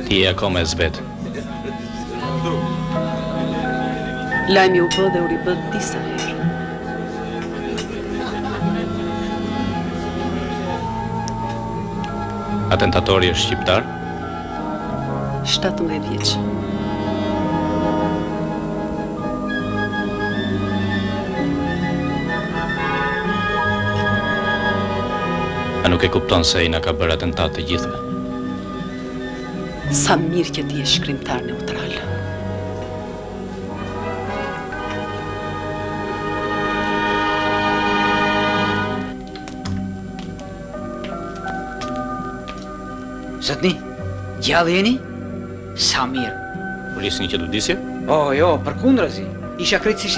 Ti e akoma e zbet. Lajmi u bë dhe u ribë disa herë. Atentatori është shqiptar? 17 vjeç. A nuk e kupton se ai na ka bërë atentat të gjithëve? Sa mirë që ti je shkrimtar neutral. Zotni, gjallë jeni? Sa mirë. Prisni që të vdisje? Jo, përkundrazi. Isha krejtësisht